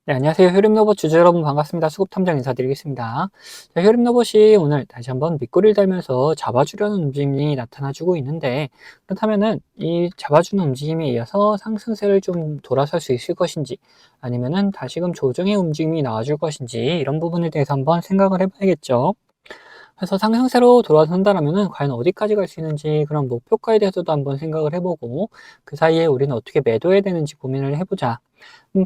네, 안녕하세요. 효림로봇 주주 여러분 반갑습니다. 수급탐정 인사드리겠습니다. 자, 효림로봇이 오늘 다시 한번 밑꼬리를 달면서 잡아주려는 움직임이 나타나주고 있는데, 그렇다면은 이 잡아주는 움직임에 이어서 상승세를 좀 돌아설 수 있을 것인지, 아니면은 다시금 조정의 움직임이 나와줄 것인지, 이런 부분에 대해서 한번 생각을 해봐야겠죠. 그래서 상승세로 돌아선다라면은 과연 어디까지 갈 수 있는지, 그런 목표가에 대해서도 한번 생각을 해보고, 그 사이에 우리는 어떻게 매도해야 되는지 고민을 해보자.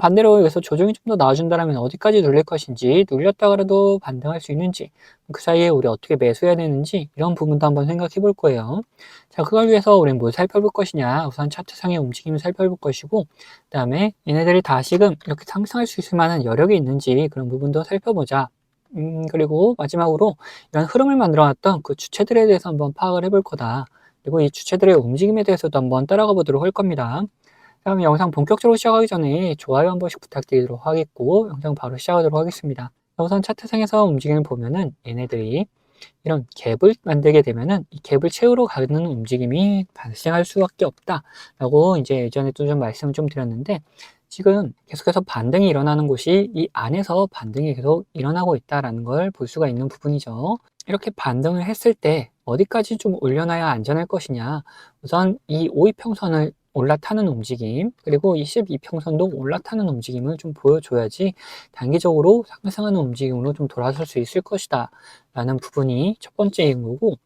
반대로 여기서 조정이 좀 더 나와준다면 어디까지 눌릴 것인지, 눌렸다가라도 반등할 수 있는지, 그 사이에 우리 어떻게 매수해야 되는지, 이런 부분도 한번 생각해 볼 거예요. 자, 그걸 위해서 우리는 뭘 살펴볼 것이냐. 우선 차트상의 움직임을 살펴볼 것이고, 그 다음에 얘네들이 다시금 이렇게 상승할 수 있을 만한 여력이 있는지, 그런 부분도 살펴보자. 그리고 마지막으로 이런 흐름을 만들어놨던 그 주체들에 대해서 한번 파악을 해볼 거다. 그리고 이 주체들의 움직임에 대해서도 한번 따라가 보도록 할 겁니다. 그럼 영상 본격적으로 시작하기 전에 좋아요 한 번씩 부탁드리도록 하겠고, 영상 바로 시작하도록 하겠습니다. 우선 차트상에서 움직임을 보면은 얘네들이 이런 갭을 만들게 되면은 이 갭을 채우러 가는 움직임이 발생할 수밖에 없다라고 이제 예전에도 좀 말씀을 좀 드렸는데, 지금 계속해서 반등이 일어나는 곳이 이 안에서 반등이 계속 일어나고 있다라는 걸 볼 수가 있는 부분이죠. 이렇게 반등을 했을 때 어디까지 좀 올려놔야 안전할 것이냐. 우선 이 5이평선을 올라타는 움직임, 그리고 이 12평선도 올라타는 움직임을 좀 보여줘야지 단기적으로 상승하는 움직임으로 좀 돌아설 수 있을 것이다 라는 부분이 첫 번째인 거고,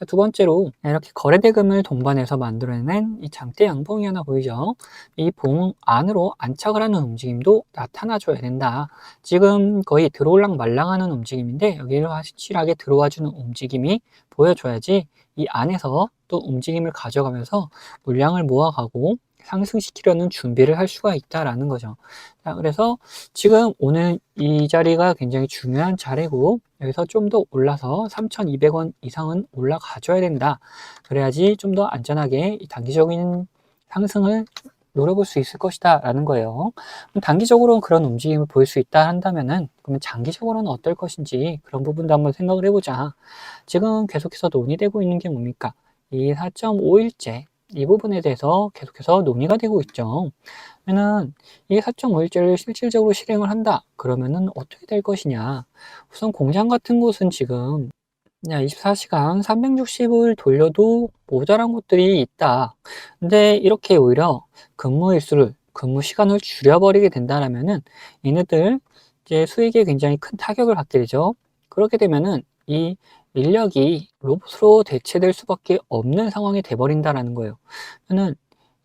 두 번째로 이렇게 거래대금을 동반해서 만들어낸 이 장대 양봉이 하나 보이죠. 이 봉 안으로 안착을 하는 움직임도 나타나줘야 된다. 지금 거의 들어올랑 말랑하는 움직임인데, 여기를 확실하게 들어와주는 움직임이 보여줘야지 이 안에서 또 움직임을 가져가면서 물량을 모아가고 상승시키려는 준비를 할 수가 있다라는 거죠. 자, 그래서 지금 오늘 이 자리가 굉장히 중요한 자리고, 여기서 좀 더 올라서 3,200원 이상은 올라가줘야 된다. 그래야지 좀 더 안전하게 이 단기적인 상승을 노려볼 수 있을 것이다 라는 거예요. 단기적으로는 그런 움직임을 보일 수 있다 한다면은, 그러면 장기적으로는 어떨 것인지 그런 부분도 한번 생각을 해보자. 지금 계속해서 논의되고 있는 게 뭡니까? 이 4.5일째 이 부분에 대해서 계속해서 논의가 되고 있죠. 그러면은 이 4.5일째를 실질적으로 실행을 한다. 그러면은 어떻게 될 것이냐? 우선 공장 같은 곳은 지금 그냥 24시간 360을 돌려도 모자란 곳들이 있다. 근데 이렇게 오히려 근무 시간을 줄여버리게 된다라면은 얘네들 이제 수익에 굉장히 큰 타격을 받게 되죠. 그렇게 되면은 이 인력이 로봇으로 대체될 수밖에 없는 상황이 돼버린다라는 거예요. 저는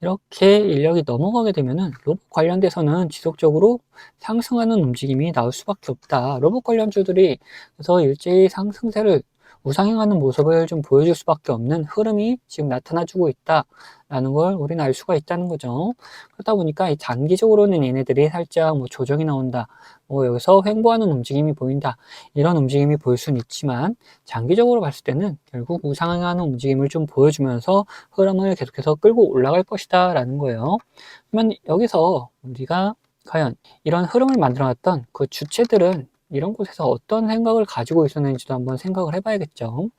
이렇게 인력이 넘어가게 되면은 로봇 관련돼서는 지속적으로 상승하는 움직임이 나올 수밖에 없다. 로봇 관련주들이 그래서 일제히 상승세를 우상향하는 모습을 좀 보여줄 수밖에 없는 흐름이 지금 나타나주고 있다라는 걸 우리는 알 수가 있다는 거죠. 그러다 보니까 이 단기적으로는 얘네들이 살짝 뭐 조정이 나온다, 뭐 여기서 횡보하는 움직임이 보인다, 이런 움직임이 보일 수는 있지만, 장기적으로 봤을 때는 결국 우상향하는 움직임을 좀 보여주면서 흐름을 계속해서 끌고 올라갈 것이다 라는 거예요. 그러면 여기서 우리가 과연 이런 흐름을 만들어놨던 그 주체들은 이런 곳에서 어떤 생각을 가지고 있었는지도 한번 생각을 해봐야겠죠.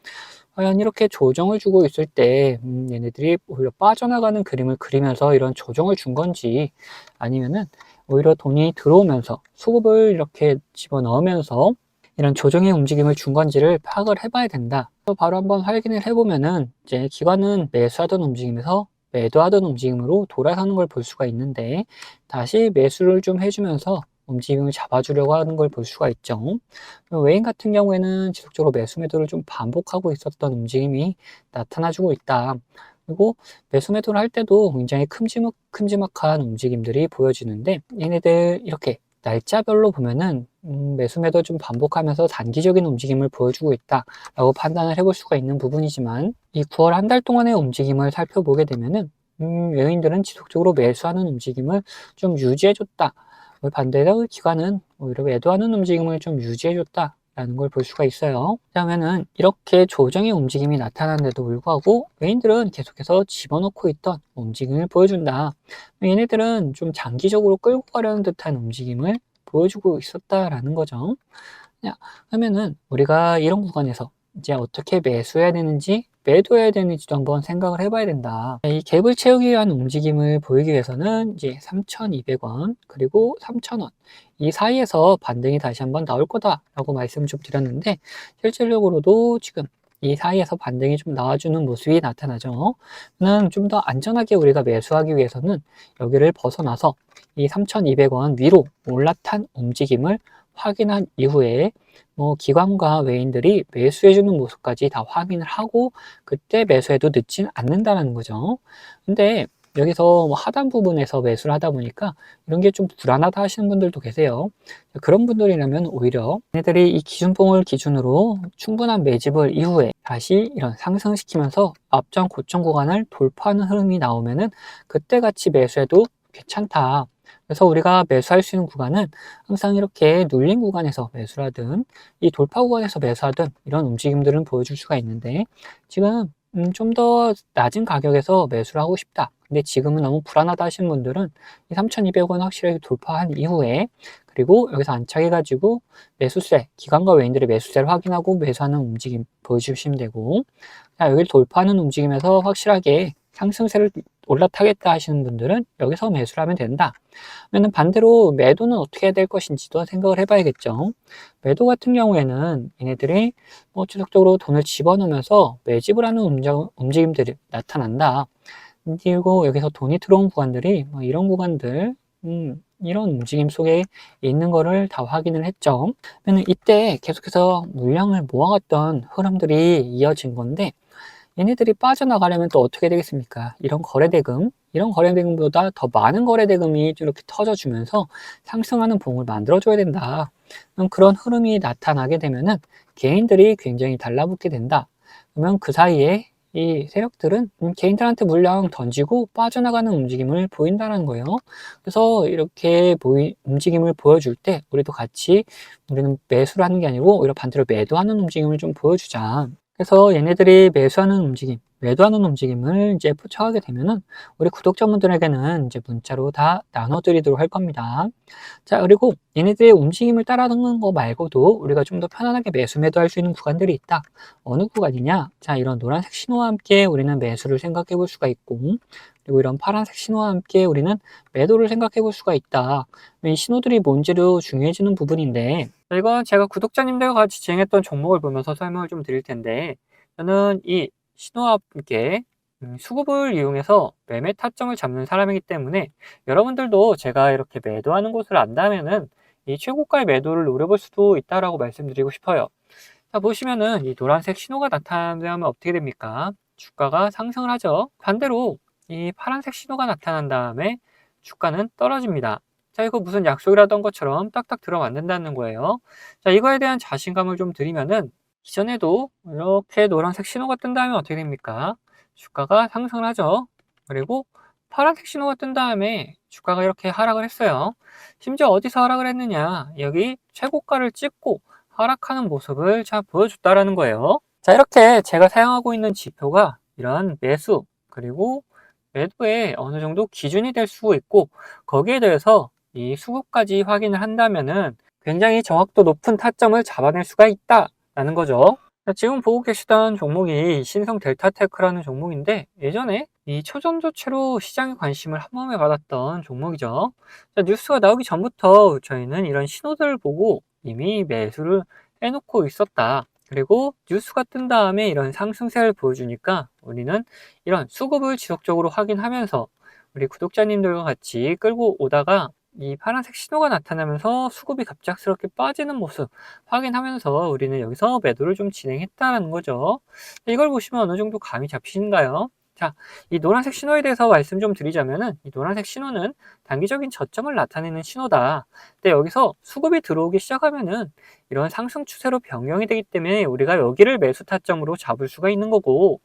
과연 이렇게 조정을 주고 있을 때 얘네들이 오히려 빠져나가는 그림을 그리면서 이런 조정을 준 건지, 아니면은 오히려 돈이 들어오면서 수급을 이렇게 집어넣으면서 이런 조정의 움직임을 준 건지를 파악을 해봐야 된다. 바로 한번 확인을 해보면은 이제 기관은 매수하던 움직임에서 매도하던 움직임으로 돌아서는 걸 볼 수가 있는데, 다시 매수를 좀 해주면서 움직임을 잡아주려고 하는 걸 볼 수가 있죠. 외인 같은 경우에는 지속적으로 매수 매도를 좀 반복하고 있었던 움직임이 나타나주고 있다. 그리고 매수 매도를 할 때도 굉장히 큼지막한 움직임들이 보여지는데, 얘네들 이렇게 날짜별로 보면은 매수 매도 좀 반복하면서 단기적인 움직임을 보여주고 있다라고 판단을 해볼 수가 있는 부분이지만, 이 9월 한 달 동안의 움직임을 살펴보게 되면은 외인들은 지속적으로 매수하는 움직임을 좀 유지해줬다. 반대로 기관은 오히려 매도하는 움직임을 좀 유지해줬다 라는 걸 볼 수가 있어요. 그러면은 이렇게 조정의 움직임이 나타나는데도 불구하고 외인들은 계속해서 집어넣고 있던 움직임을 보여준다. 얘네들은 좀 장기적으로 끌고 가려는 듯한 움직임을 보여주고 있었다라는 거죠. 그러면은 우리가 이런 구간에서 이제 어떻게 매수해야 되는지 매도해야 되는지도 한번 생각을 해봐야 된다. 이 갭을 채우기 위한 움직임을 보이기 위해서는 이제 3,200원 그리고 3,000원 이 사이에서 반등이 다시 한번 나올 거다라고 말씀을 좀 드렸는데 실질적으로도 지금 이 사이에서 반등이 좀 나와주는 모습이 나타나죠. 좀 더 안전하게 우리가 매수하기 위해서는 여기를 벗어나서 이 3,200원 위로 올라탄 움직임을 확인한 이후에 기관과 외인들이 매수해주는 모습까지 다 확인을 하고 그때 매수해도 늦진 않는다는 거죠. 근데 여기서 하단 부분에서 매수를 하다 보니까 이런 게 좀 불안하다 하시는 분들도 계세요. 그런 분들이라면 오히려 얘네들이 이 기준봉을 기준으로 충분한 매집을 이후에 다시 이런 상승시키면서 앞전 고점 구간을 돌파하는 흐름이 나오면은 그때 같이 매수해도 괜찮다. 그래서 우리가 매수할 수 있는 구간은 항상 이렇게 눌린 구간에서 매수를 하든 이 돌파 구간에서 매수하든 이런 움직임들은 보여줄 수가 있는데 지금 좀 더 낮은 가격에서 매수를 하고 싶다. 근데 지금은 너무 불안하다 하시는 분들은 이 3,200원 확실하게 돌파한 이후에 그리고 여기서 안착해가지고 매수세, 기관과 외인들의 매수세를 확인하고 매수하는 움직임 보여주시면 되고 자, 여기를 돌파하는 움직임에서 확실하게 상승세를 올라타겠다 하시는 분들은 여기서 매수를 하면 된다. 그러면 반대로 매도는 어떻게 해야 될 것인지도 생각을 해봐야겠죠. 매도 같은 경우에는 얘네들이 지속적으로 돈을 집어넣으면서 매집을 하는 움직임들이 나타난다. 그리고 여기서 돈이 들어온 구간들이 이런 구간들, 이런 움직임 속에 있는 거를 다 확인을 했죠. 그러면 이때 계속해서 물량을 모아갔던 흐름들이 이어진 건데 얘네들이 빠져나가려면 또 어떻게 되겠습니까? 이런 거래대금보다 더 많은 거래대금이 이렇게 터져주면서 상승하는 봉을 만들어줘야 된다. 그런 흐름이 나타나게 되면은 개인들이 굉장히 달라붙게 된다. 그러면 그 사이에 이 세력들은 개인들한테 물량 던지고 빠져나가는 움직임을 보인다는 거예요. 그래서 이렇게 움직임을 보여줄 때 우리도 같이 우리는 매수를 하는 게 아니고 오히려 반대로 매도하는 움직임을 좀 보여주자. 그래서 얘네들이 매수하는 움직임, 매도하는 움직임을 이제 포착하게 되면은 우리 구독자분들에게는 이제 문자로 다 나눠드리도록 할 겁니다. 자, 그리고 얘네들의 움직임을 따라가는 거 말고도 우리가 좀 더 편안하게 매수 매도할 수 있는 구간들이 있다. 어느 구간이냐? 자, 이런 노란색 신호와 함께 우리는 매수를 생각해 볼 수가 있고, 그리고 이런 파란색 신호와 함께 우리는 매도를 생각해 볼 수가 있다. 이 신호들이 뭔지도 중요해지는 부분인데, 이건 제가 구독자님들과 같이 진행했던 종목을 보면서 설명을 좀 드릴 텐데, 저는 이 신호와 함께 수급을 이용해서 매매 타점을 잡는 사람이기 때문에 여러분들도 제가 이렇게 매도하는 곳을 안다면은 이 최고가의 매도를 노려볼 수도 있다라고 말씀드리고 싶어요. 자, 보시면은 이 노란색 신호가 나타나면 어떻게 됩니까? 주가가 상승을 하죠. 반대로 이 파란색 신호가 나타난 다음에 주가는 떨어집니다. 자, 이거 무슨 약속이라던 것처럼 딱딱 들어맞는다는 거예요. 자, 이거에 대한 자신감을 좀 드리면은 이전에도 이렇게 노란색 신호가 뜬 다음에 어떻게 됩니까? 주가가 상승을 하죠. 그리고 파란색 신호가 뜬 다음에 주가가 이렇게 하락을 했어요. 심지어 어디서 하락을 했느냐? 여기 최고가를 찍고 하락하는 모습을 보여줬다라는 거예요. 자, 이렇게 제가 사용하고 있는 지표가 이런 매수 그리고 매도에 어느 정도 기준이 될 수 있고 거기에 대해서 이 수급까지 확인을 한다면은 굉장히 정확도 높은 타점을 잡아낼 수가 있다라는 거죠. 자, 지금 보고 계시던 종목이 신성 델타테크라는 종목인데 예전에 이 초전도체로 시장의 관심을 한 몸에 받았던 종목이죠. 자, 뉴스가 나오기 전부터 저희는 이런 신호들을 보고 이미 매수를 해놓고 있었다. 그리고 뉴스가 뜬 다음에 이런 상승세를 보여주니까 우리는 이런 수급을 지속적으로 확인하면서 우리 구독자님들과 같이 끌고 오다가 이 파란색 신호가 나타나면서 수급이 갑작스럽게 빠지는 모습 확인하면서 우리는 여기서 매도를 좀 진행했다는 거죠. 이걸 보시면 어느 정도 감이 잡히신가요? 자, 이 노란색 신호에 대해서 말씀 좀 드리자면은 이 노란색 신호는 단기적인 저점을 나타내는 신호다. 근데 여기서 수급이 들어오기 시작하면은 이런 상승 추세로 변경이 되기 때문에 우리가 여기를 매수 타점으로 잡을 수가 있는 거고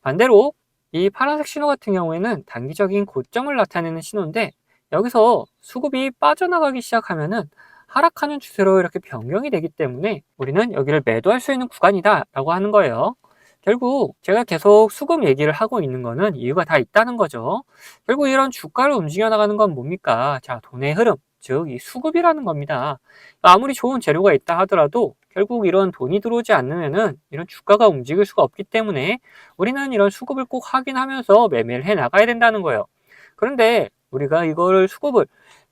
반대로 이 파란색 신호 같은 경우에는 단기적인 고점을 나타내는 신호인데 여기서 수급이 빠져나가기 시작하면은 하락하는 추세로 이렇게 변경이 되기 때문에 우리는 여기를 매도할 수 있는 구간이다 라고 하는 거예요. 결국 제가 계속 수급 얘기를 하고 있는 거는 이유가 다 있다는 거죠. 결국 이런 주가를 움직여 나가는 건 뭡니까? 자, 돈의 흐름, 즉 이 수급이라는 겁니다. 아무리 좋은 재료가 있다 하더라도 결국 이런 돈이 들어오지 않으면은 이런 주가가 움직일 수가 없기 때문에 우리는 이런 수급을 꼭 확인하면서 매매를 해 나가야 된다는 거예요. 그런데 우리가 이거를 수급을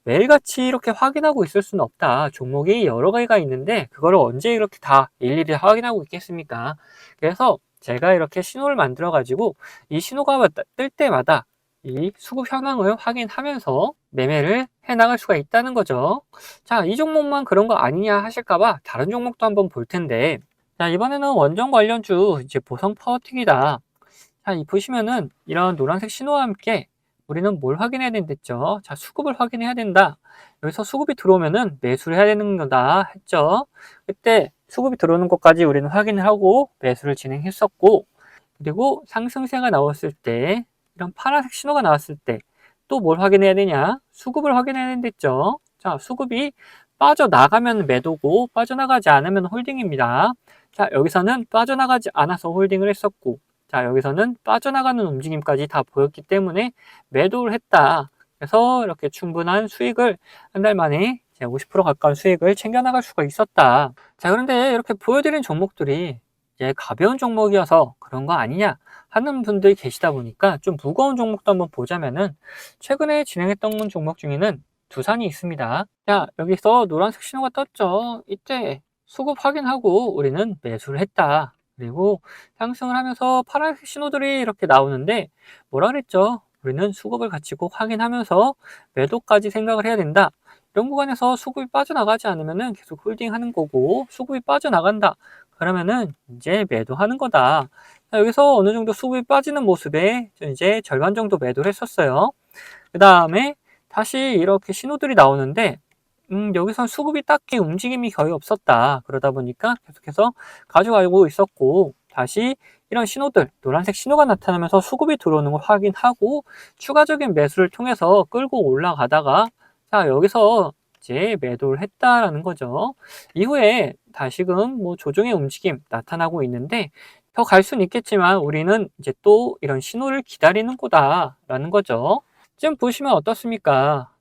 매일같이 이렇게 확인하고 있을 수는 없다. 종목이 여러 가지가 있는데 그거를 언제 이렇게 다 일일이 확인하고 있겠습니까? 그래서 제가 이렇게 신호를 만들어 가지고 이 신호가 뜰 때마다 이 수급 현황을 확인하면서 매매를 해 나갈 수가 있다는 거죠. 자, 이 종목만 그런 거 아니냐 하실까 봐 다른 종목도 한번 볼 텐데, 자, 이번에는 원전 관련주 이제 보성 파워틱이다. 자, 이 보시면은 이런 노란색 신호와 함께 우리는 뭘 확인해야 된댔죠? 자, 수급을 확인해야 된다. 여기서 수급이 들어오면은 매수를 해야 되는 거다 했죠. 그때 수급이 들어오는 것까지 우리는 확인을 하고 매수를 진행했었고, 그리고 상승세가 나왔을 때, 이런 파란색 신호가 나왔을 때 또 뭘 확인해야 되냐? 수급을 확인해야 된댔죠. 자, 수급이 빠져나가면 매도고 빠져나가지 않으면 홀딩입니다. 자, 여기서는 빠져나가지 않아서 홀딩을 했었고, 자, 여기서는 빠져나가는 움직임까지 다 보였기 때문에 매도를 했다. 그래서 이렇게 충분한 수익을 한 달 만에 50% 가까운 수익을 챙겨나갈 수가 있었다. 자, 그런데 이렇게 보여드린 종목들이 이제 가벼운 종목이어서 그런 거 아니냐 하는 분들이 계시다 보니까 좀 무거운 종목도 한번 보자면은, 최근에 진행했던 종목 중에는 두산이 있습니다. 자, 여기서 노란색 신호가 떴죠. 이때 수급 확인하고 우리는 매수를 했다. 그리고 상승을 하면서 파란색 신호들이 이렇게 나오는데, 뭐라 그랬죠? 우리는 수급을 같이 꼭 확인하면서 매도까지 생각을 해야 된다. 이런 구간에서 수급이 빠져나가지 않으면은 계속 홀딩하는 거고, 수급이 빠져나간다. 그러면은 이제 매도하는 거다. 자, 여기서 어느 정도 수급이 빠지는 모습에 이제 절반 정도 매도를 했었어요. 그 다음에 다시 이렇게 신호들이 나오는데, 여기선 수급이 딱히 움직임이 거의 없었다. 그러다 보니까 계속해서 가져가고 있었고, 다시 이런 신호들, 노란색 신호가 나타나면서 수급이 들어오는 걸 확인하고 추가적인 매수를 통해서 끌고 올라가다가, 자, 여기서 이제 매도를 했다라는 거죠. 이후에 다시금 뭐 조정의 움직임 나타나고 있는데, 더 갈 수는 있겠지만 우리는 이제 또 이런 신호를 기다리는 거다라는 거죠. 지금 보시면 어떻습니까?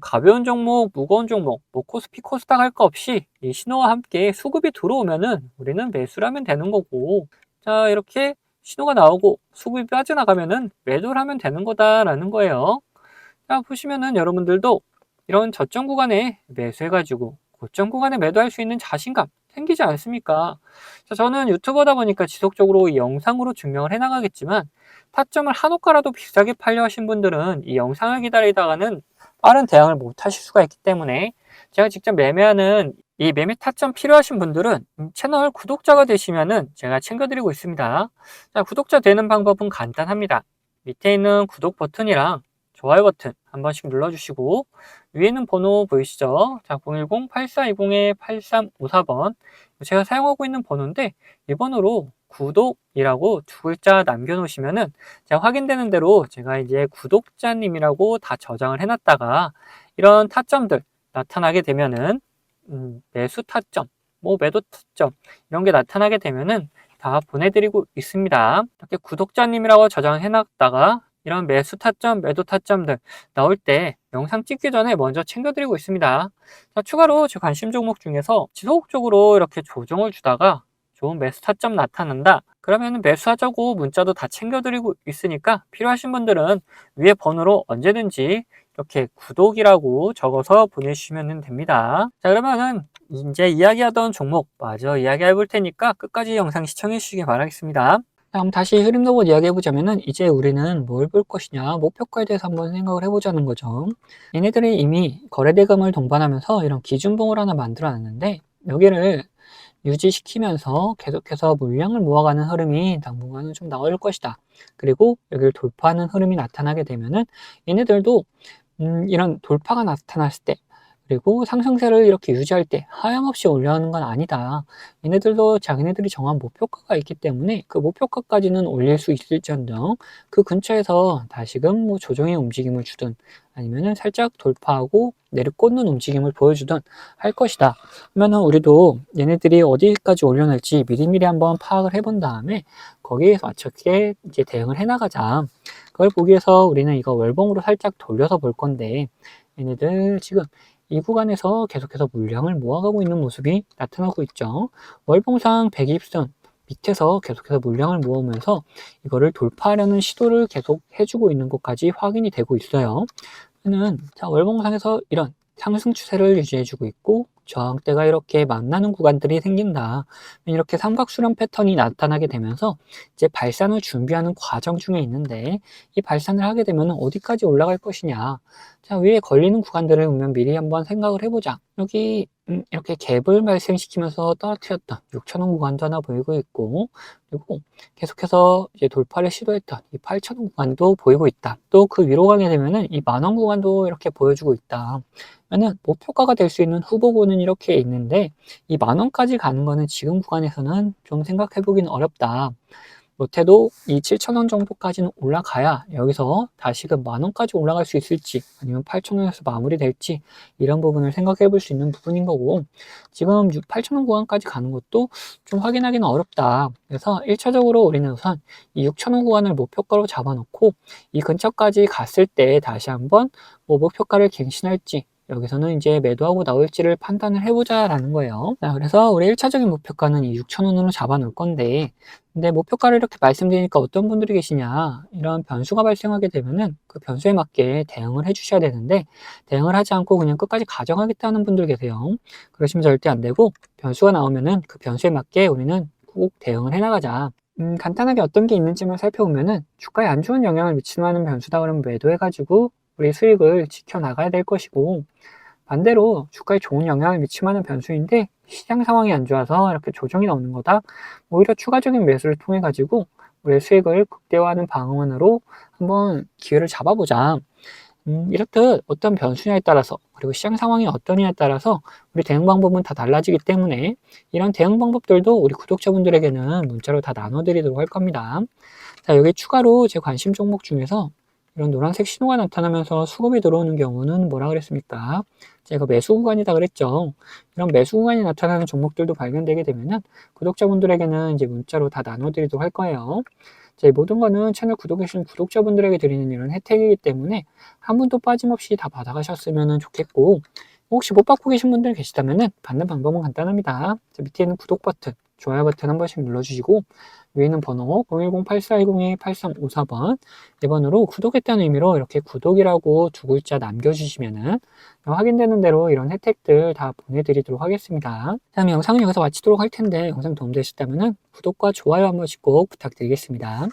가벼운 종목, 무거운 종목, 뭐 코스피, 코스닥 할 거 없이 이 신호와 함께 수급이 들어오면은 우리는 매수를 하면 되는 거고, 자, 이렇게 신호가 나오고 수급이 빠져나가면은 매도를 하면 되는 거다라는 거예요. 자, 보시면은 여러분들도 이런 저점 구간에 매수해가지고 고점 구간에 매도할 수 있는 자신감 생기지 않습니까? 자, 저는 유튜버다 보니까 지속적으로 이 영상으로 증명을 해나가겠지만, 타점을 한호가라도 비싸게 팔려 하신 분들은 이 영상을 기다리다가는 빠른 대응을 못 하실 수가 있기 때문에, 제가 직접 매매하는 이 매매 타점 필요하신 분들은 채널 구독자가 되시면은 제가 챙겨드리고 있습니다. 자, 구독자 되는 방법은 간단합니다. 밑에 있는 구독 버튼이랑 좋아요 버튼 한 번씩 눌러주시고, 위에는 번호 보이시죠? 자, 010-8420-8354번 제가 사용하고 있는 번호인데, 이 번호로 구독이라고 두 글자 남겨놓으시면은 제가 확인되는 대로 제가 이제 구독자님이라고 다 저장을 해놨다가 이런 타점들 나타나게 되면은, 매수 타점, 뭐 매도 타점 이런 게 나타나게 되면은 다 보내드리고 있습니다. 이렇게 구독자님이라고 저장해놨다가 이런 매수 타점, 매도 타점들 나올 때 영상 찍기 전에 먼저 챙겨드리고 있습니다. 자, 추가로 제 관심 종목 중에서 지속적으로 이렇게 조정을 주다가 좋은 매수 타점 나타난다. 그러면 매수하자고 문자도 다 챙겨드리고 있으니까 필요하신 분들은 위에 번호로 언제든지 이렇게 구독이라고 적어서 보내주시면 됩니다. 자, 그러면은 이제 이야기하던 종목 마저 이야기해 볼 테니까 끝까지 영상 시청해 주시기 바라겠습니다. 다음 다시 흐름 로봇 이야기해 보자면은, 이제 우리는 뭘 볼 것이냐, 목표가에 대해서 한번 생각을 해보자는 거죠. 얘네들이 이미 거래대금을 동반하면서 이런 기준봉을 하나 만들어 놨는데, 여기를 유지시키면서 계속해서 물량을 모아가는 흐름이 당분간은 좀 나올 것이다. 그리고 여기를 돌파하는 흐름이 나타나게 되면은 얘네들도 이런 돌파가 나타났을 때, 그리고 상승세를 이렇게 유지할 때 하염없이 올라오는 건 아니다. 얘네들도 자기네들이 정한 목표가가 있기 때문에 그 목표가까지는 올릴 수 있을지언정 그 근처에서 다시금 뭐 조정의 움직임을 주든 아니면은 살짝 돌파하고 내리꽂는 움직임을 보여주든 할 것이다. 그러면은 우리도 얘네들이 어디까지 올려낼지 미리미리 한번 파악을 해본 다음에 거기에 맞춰게 이제 대응을 해나가자. 그걸 보기 위해서 우리는 이거 월봉으로 살짝 돌려서 볼 건데, 얘네들 지금 이 구간에서 계속해서 물량을 모아가고 있는 모습이 나타나고 있죠. 월봉상 120선 밑에서 계속해서 물량을 모으면서 이거를 돌파하려는 시도를 계속 해주고 있는 것까지 확인이 되고 있어요. 자, 월봉상에서 이런 상승 추세를 유지해주고 있고 저항대가 이렇게 만나는 구간들이 생긴다. 이렇게 삼각수렴 패턴이 나타나게 되면서 이제 발산을 준비하는 과정 중에 있는데 이 발산을 하게 되면 어디까지 올라갈 것이냐. 자, 위에 걸리는 구간들을 보면 미리 한번 생각을 해보자. 여기 이렇게 갭을 발생시키면서 떨어뜨렸던 6,000원 구간도 하나 보이고 있고, 그리고 계속해서 이제 돌파를 시도했던 이 8,000원 구간도 보이고 있다. 또 그 위로 가게 되면은 이 만원 구간도 이렇게 보여주고 있다. 그러면 목표가가 될 수 있는 후보군은 이렇게 있는데 이 만원까지 가는 거는 지금 구간에서는 좀 생각해 보기는 어렵다. 못해도 이 7,000원 정도까지는 올라가야 여기서 다시금 만원까지 올라갈 수 있을지 아니면 8,000원에서 마무리될지 이런 부분을 생각해 볼 수 있는 부분인 거고, 지금 8,000원 구간까지 가는 것도 좀 확인하기는 어렵다. 그래서 1차적으로 우리는 우선 이 6,000원 구간을 목표가로 잡아놓고 이 근처까지 갔을 때 다시 한번 뭐 목표가를 갱신할지 여기서는 이제 매도하고 나올지를 판단을 해보자라는 거예요. 자, 그래서 우리 1차적인 목표가는 이 6,000원으로 잡아 놓을 건데, 근데 목표가를 이렇게 말씀드리니까 어떤 분들이 계시냐, 이런 변수가 발생하게 되면은 그 변수에 맞게 대응을 해 주셔야 되는데 대응을 하지 않고 그냥 끝까지 가져가겠다는 분들 계세요. 그러시면 절대 안 되고, 변수가 나오면은 그 변수에 맞게 우리는 꼭 대응을 해 나가자. 간단하게 어떤 게 있는지만 살펴보면은 주가에 안 좋은 영향을 미치는 하는 변수다 그러면 매도해가지고 우리 수익을 지켜나가야 될 것이고, 반대로 주가에 좋은 영향을 미치는 변수인데 시장 상황이 안 좋아서 이렇게 조정이 나오는 거다. 오히려 추가적인 매수를 통해 가지고 우리의 수익을 극대화하는 방안으로 한번 기회를 잡아보자. 이렇듯 어떤 변수냐에 따라서 그리고 시장 상황이 어떠냐에 따라서 우리 대응 방법은 다 달라지기 때문에 이런 대응 방법들도 우리 구독자분들에게는 문자로 다 나눠드리도록 할 겁니다. 자, 여기 추가로 제 관심 종목 중에서 이런 노란색 신호가 나타나면서 수급이 들어오는 경우는 뭐라 그랬습니까? 제가 매수 구간이다 그랬죠. 이런 매수 구간이 나타나는 종목들도 발견되게 되면은 구독자분들에게는 이제 문자로 다 나눠드리도록 할 거예요. 이 모든 거는 채널 구독해 주신 구독자분들에게 드리는 이런 혜택이기 때문에 한 분도 빠짐없이 다 받아가셨으면 좋겠고, 혹시 못 받고 계신 분들 계시다면은 받는 방법은 간단합니다. 밑에 있는 구독 버튼, 좋아요 버튼 한 번씩 눌러주시고 위에 있는 번호 010-8410-8354번 이 번호로 구독했다는 의미로 이렇게 구독이라고 두 글자 남겨주시면은 확인되는 대로 이런 혜택들 다 보내드리도록 하겠습니다. 다음 영상은 여기서 마치도록 할 텐데 영상 도움되셨다면 구독과 좋아요 한 번씩 꼭 부탁드리겠습니다.